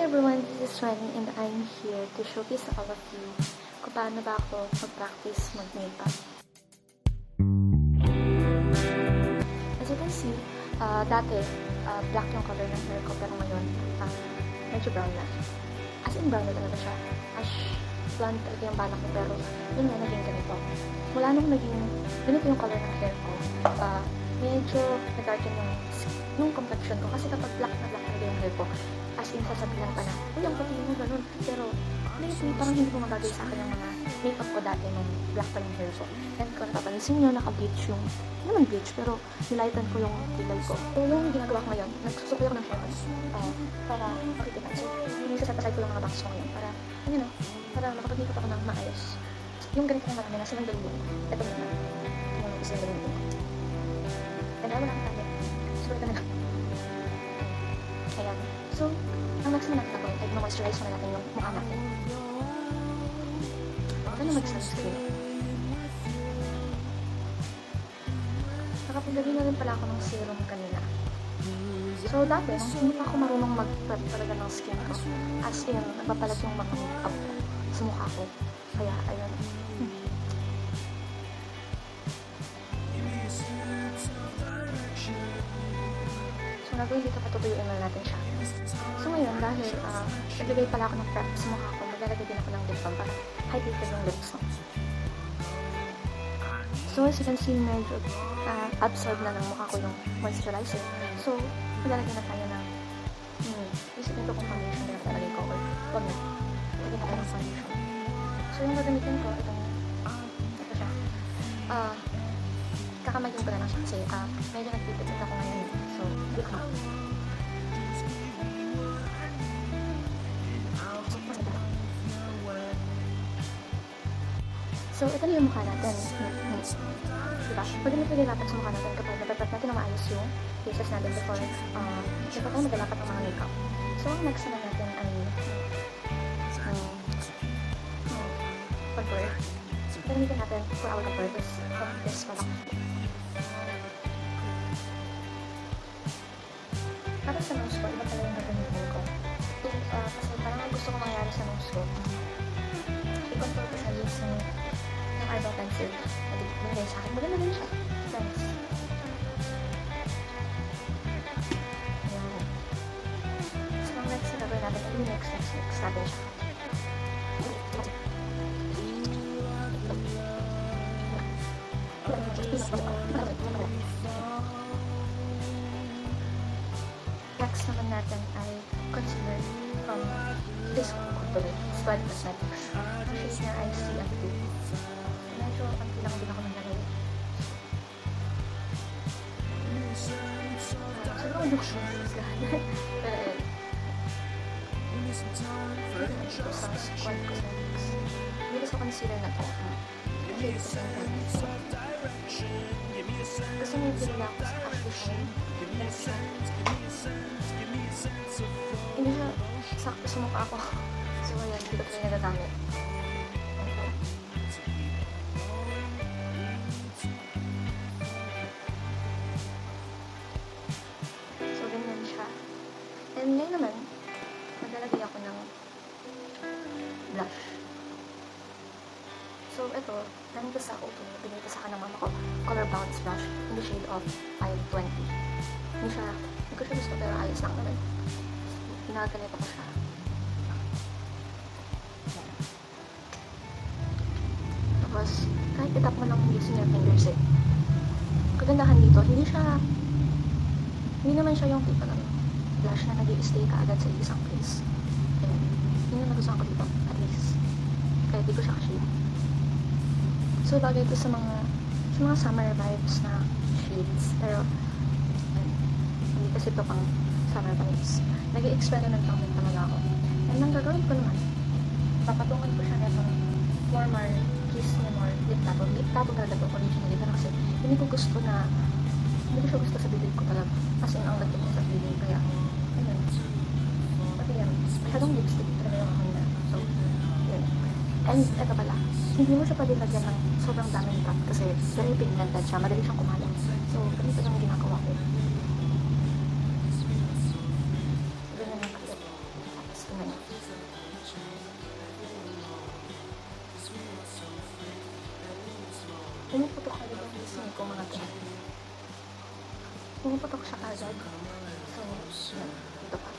everyone, this is Ren and I'm here to showcase to all of you kung paano ba ako mag-practice mag-makeup. As you can see, dati black yung color ng hair ko pero ngayon medyo brown na. As in brown na talaga siya. Ash blonde talaga yung balak ko pero yun nga naging ganito. Mula nung naging ganito yung color ng hair ko, medyo nag-darken yung complexion ko kasi kapag black na black talaga yung hair ko, as in sasabihan pa na, uy, ang puti mo, ganun. Pero, lately, parang hindi ko magagay sa akin yung mga makeup ko dati nung black pa yung hair ko. And kung napapansin nyo, naka-bleach yung, hindi naman bleach, pero nilighten ko yung kilay ko. So, yung ginagawa ko ngayon, nagsusukoy ako ng hair ko para makikita. So, nisasatasay ko yung mga bangs ko ngayon para, ano na, para makapag-makeup ako ng maayos. Yung ganito na marami na silang dalawin. Ito na yung isa yung dalawin. And wala kang tayo. So, ito na lang. Ayan. So, ang next na natin gagawin ay ma-moisturize na natin yung mukha natin. Ano mag-sunscreen? Nakapaglagay na rin pala ako ng serum kanina. So, dati, nung hindi pa ako marunong mag-prep talaga ng skin ko, as in, nagpapalat yung mga makeup ko sa mukha ko. Kaya, ayun. So, nagawin dito patutuyuin na natin siya. So, ngayon, dahil naglagay pala ako ng prep sa mukha ko, maglalagay din ako ng lip balm para hydrated yung lips ko. So, as you can see, medyo absorb na ng mukha ko yung moisturizer. So, maglalagay na tayo ng isipin ko kung foundation na natalagay ko or wag na. Lagay na tayo ng foundation. So, yung gagamitin ko, ito siya. Kakamagin ko na lang siya kasi medyo nagtitipid ako ngayon. So, hindi ko na. So, ito na yung mukha natin. Diba? Pwede natin dapat sa mukha natin kapag napapat natin na maayos yung faces natin before tayo magalapat ng mga makeup. So, ang next naman natin ay contour. Gamitin natin for our purpose of this product. Para sa nose ko, iba pala yung gagamitin ko. Kasi parang gusto ko mangyari sa nose ko. I-contour ko siya using yung eyebrow pencil. Magiging sa akin. Maganda din siya. Nice. Ayan. So, ang next na gagawin natin, next natin siya. Next naman natin ay concealer from this company, Squad Cosmetics. Ang shade niya ay CF2. Medyo konti lang din ako nalagay. Sobrang look siya. Ito sa Squad Cosmetics. Dito sa concealer na to. Shade ko siya. Kasi may pinila ako sa Ashley. Hindi siya sakto sa mukha ko. So, ayan, dito ko yung nagagamit. So, ganyan siya. And ngayon naman, maglalagay ako ng blush. So, ito, galing ko sa Auto. Binili ko sa akin ng mama ko. Color Bounce Blush in the shade of 520. Hindi siya, hindi ko siya gusto pero ayos lang naman. Ginaganito ko siya. Tapos, kahit itap mo lang using your fingers eh. Kagandahan dito, hindi naman siya yung tipo ng blush na nag-i-stay ka agad sa isang place. Kaya, yun yung nagustuhan ko dito, at least. Kaya di ko siya ka-shade. So, bagay ko sa mga summer vibes na shades. Pero, hindi kasi ito pang summer vibes. Nag-i-experiment lang talaga ako. And ang gagawin ko naman, papatungan ko siya netong warmer Kiss Me More lip tattoo. Lip tattoo talaga ito originally. Pero kasi, hindi ko gusto sa bibig ko talaga. Kasi ang lagyan ko sa bibig. Kaya, ayun. Pati yan, masyadong lipstick talaga yung kanina. So, yun. And, eto pala. Hindi mo siya pwede lagyan ng sobrang daming cut kasi very pigmented siya, madali siyang kumalat. So, ganito yung ginagawa ko. Ganyan yung kalit. Tapos, Pumuputok agad yung listening ko mga to. Pumuputok siya agad. So, yan. Dito pa.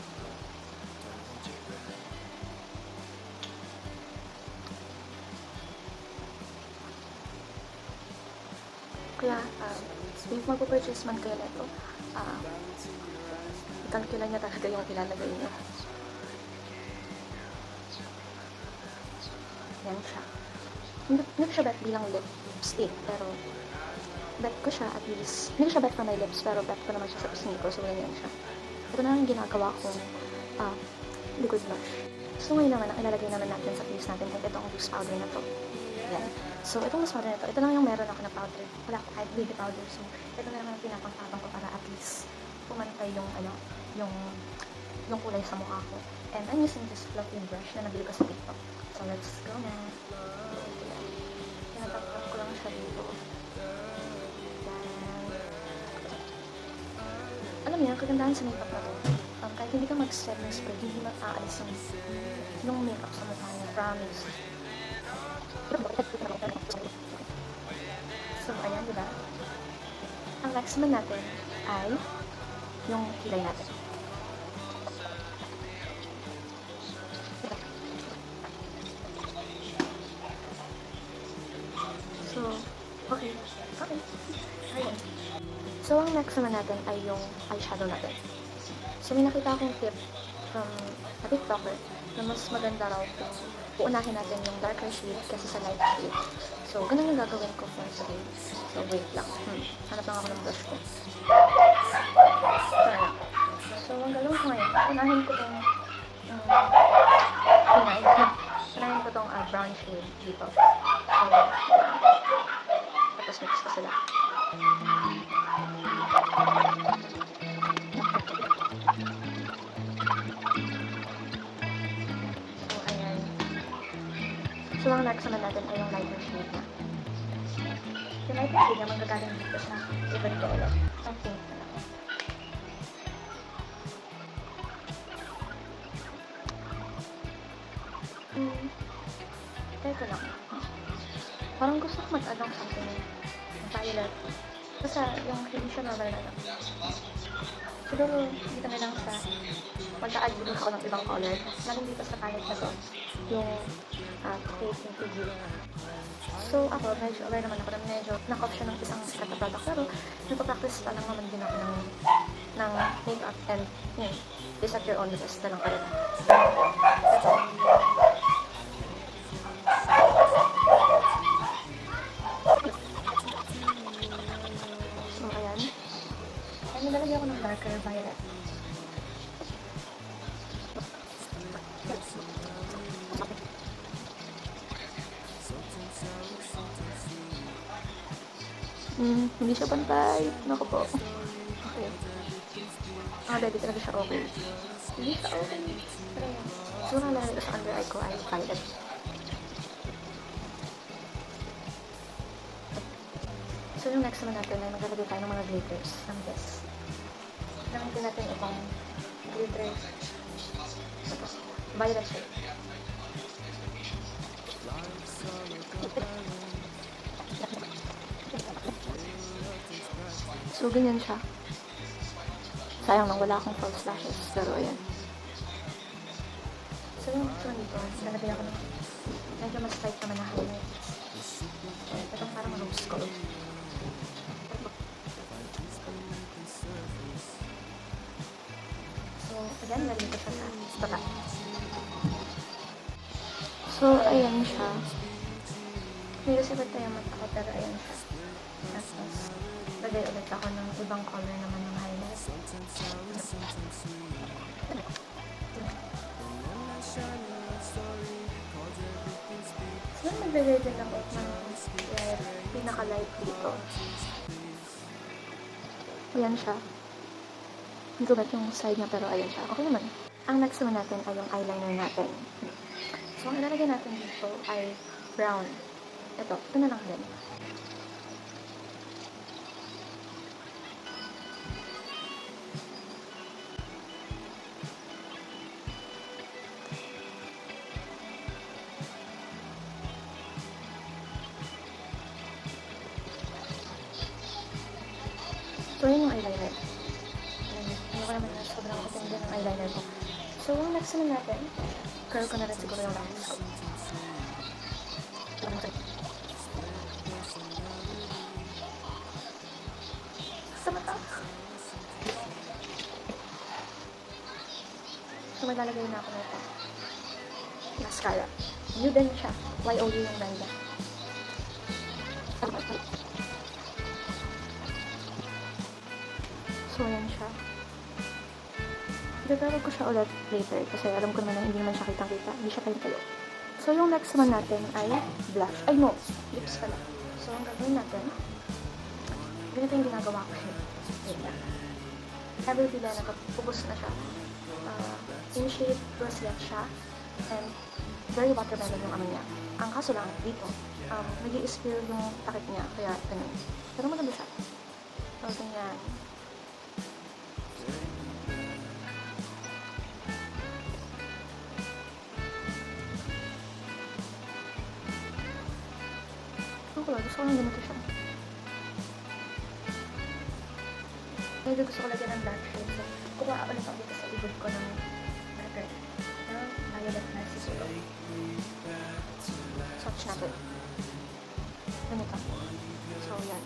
Kaya, if magpo-purchase man kayo nito, ikalkula niya talaga yung ilalagay niyo. Yan siya. Hindi ko siya bet bilang lipstick, pero bet ko siya at least, hindi ko siya bet for my lips, pero bet ko naman siya sa pisngi ko, so ganyan siya. Ito na lang ginagawa kong liquid blush. So ngayon naman, ang ilalagay naman natin sa face natin kung itong loose powder na to. Yan. So itong loose powder na to, ito lang yung meron ako na powder. Wala ko kahit baby powder, so ito na naman ang pinapang-tapang ko para at least pumantay yung yung kulay sa mukha ko. And I'm using this fluffy brush na nabili ko sa TikTok. So let's go na. Tinatap-tap ko lang siya dito. Yan. Alam niyo, kagandahan sa makeup na to. Kahit hindi ka mag-set ng spray, hindi mag-aalis yung makeup sa mukha niya. Promise. So, ayan, diba? Ang next naman natin ay yung kilay natin. So, okay. Ayan. So, ang next naman natin ay yung eyeshadow natin. So, may nakita akong tip from a TikToker na mas maganda raw kung uunahin natin yung darker shade kasi sa light shade. So, ganun yung gagawin ko for today. So, wait lang. Hanap lang ako ng brush ko. So, ang gagawin ko ngayon, unahin ko tong unahin ko tong brown shade dito. So, tapos mix ko sila. So, ayan. So, ang next naman natin ay yung lighter shade na. Yung lighter shade na manggagaling dito sa favorite ko ulit. Ang pink na lang. Teka lang. Parang gusto ko mag-add ng something violet. Kasi yung hindi siya normal na lang. Siguro dito na lang sa mag-a-add din ako ng ibang color. Laging dito sa palette na to. Yung Create into You. So ako, medyo aware naman ako na medyo knock-off siya ng isang sikat na product. Pero nagpa-practice pa lang naman din ako ng makeup and this at your own risk na lang pa rin. So ayan. Ayan, nalagyan ako ng darker violet. Hindi siya pantay. Naku po. Okay. Ready talaga siya okay. Hindi siya okay. Pero yan. So, nalalagay ko sa under eye ko ay violet. So, yung next naman natin ay maglalagay tayo ng mga glitters ng this. Gamitin natin itong glitter. Ito. Violet shade. So, ganyan siya. Sayang nang wala akong false lashes. Pero, ayan. So, yung gusto nito, lalagay ako ng medyo mas light naman na highlight. Itong parang rose gold. So, again, lalagay ko siya sa baba. So, ayan siya. May kasi ba't tayo mata ko, pero ayan siya. Tapos, lagay ulit ako ng ibang color naman ng highlight. So, maglagay din ako ng pinaka-light dito. Ayan siya. Hindi ko ba't yung side niya, pero ayan siya. Okay naman. Ang next naman natin ay yung eyeliner natin. So, ang ilalagay natin dito ay brown. Ito na lang din. So, yun yung eyeliner. Ano ko naman na sobrang matindi ng eyeliner ko. So, ang next naman natin, curl ko na rin siguro yung lashes ko. Sa mata. So, maglalagay na ako nito. Mascara. New din siya. YOU yung brand niya. So, yan siya. Itatawag ko siya ulit later kasi alam ko naman na hindi naman siya kitang-kita. Hindi siya kayo. So, yung next naman natin ay blush. Ay, no. Lips pala. So, ang gagawin natin, ganito yung ginagawa ko siya. Ganyan. Every pila na pupus na siya. In shade, rosette siya. And very watermelon yung ano niya. Ang kaso lang, dito, nag-i-spill yung takip niya. Kaya, ganun. Pero maganda siya. So, ganyan. Gusto ko lang ganito siya. Medyo gusto ko lagyan ng black shade. So, kuha ulit ako dito sa ibig ko ng marker. Violet Narcissus ulo. Swatch natin. Ganito. So, yan.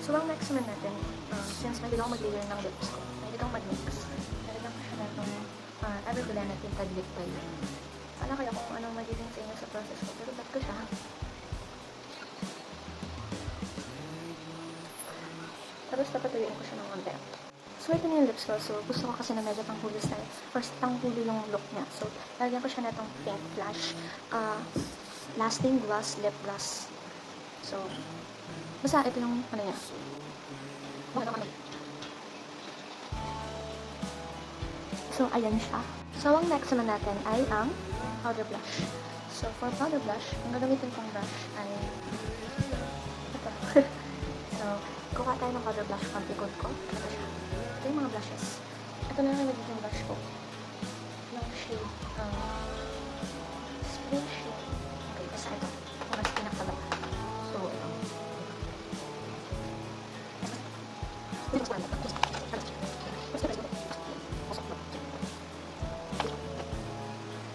So, ang next naman natin, since may ako mag-layer ng lips ko, may ako mag-mix. Nalagyan ko siya na itong Everglana Tinted Lip Oil. Wala kaya kung anong magiging sa inyo sa process ko, pero ba't ko siya? Tapos napatuyuin ko siya ng konti. So, ito na yung lips ko. So, gusto ko kasi na medyo panghuli style. First, panghuli yung look niya. So, lagyan ko siya na itong pink flash. Lasting gloss, lip gloss. So, basta ito yung ano niya. So, ayan siya. So, ang next naman natin ay ang powder blush. So, for powder blush, ang gagamitin kong brush ay ito. So, kuha tayo ng powder blush from ikot ko. Ito siya. Ito yung mga blushes. Ito na yung nagiging blush ko. Yung shade, spring shade. Okay, basta ito. Mas pinakaba. So, ito.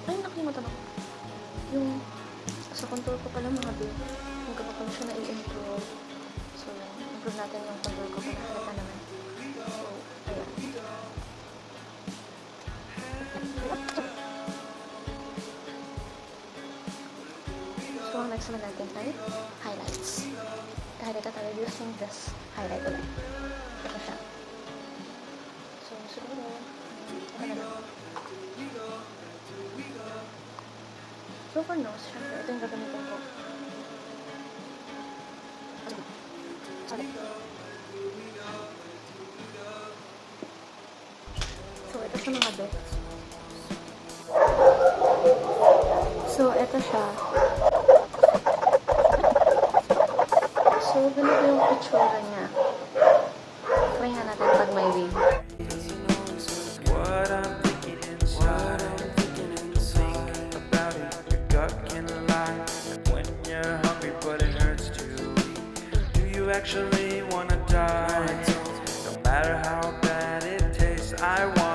Ay, nakalimutan ako. Yung sa contour ko pala mga babe, yung kapag siya na i-improve. So, improve natin yung contour ko para halata naman. So, ayan. So, ang next naman natin ay highlights. Highlight tayo using this highlight ulit. Ito siya. So, siguro, okay na lang. So, for nose, syempre, ito yung gagamitin ko. So, ito siya mga bits. So, ito siya. So, ganito yung itsura niya. Try nga natin pag may wig. Actually wanna die. No matter how bad it tastes, I want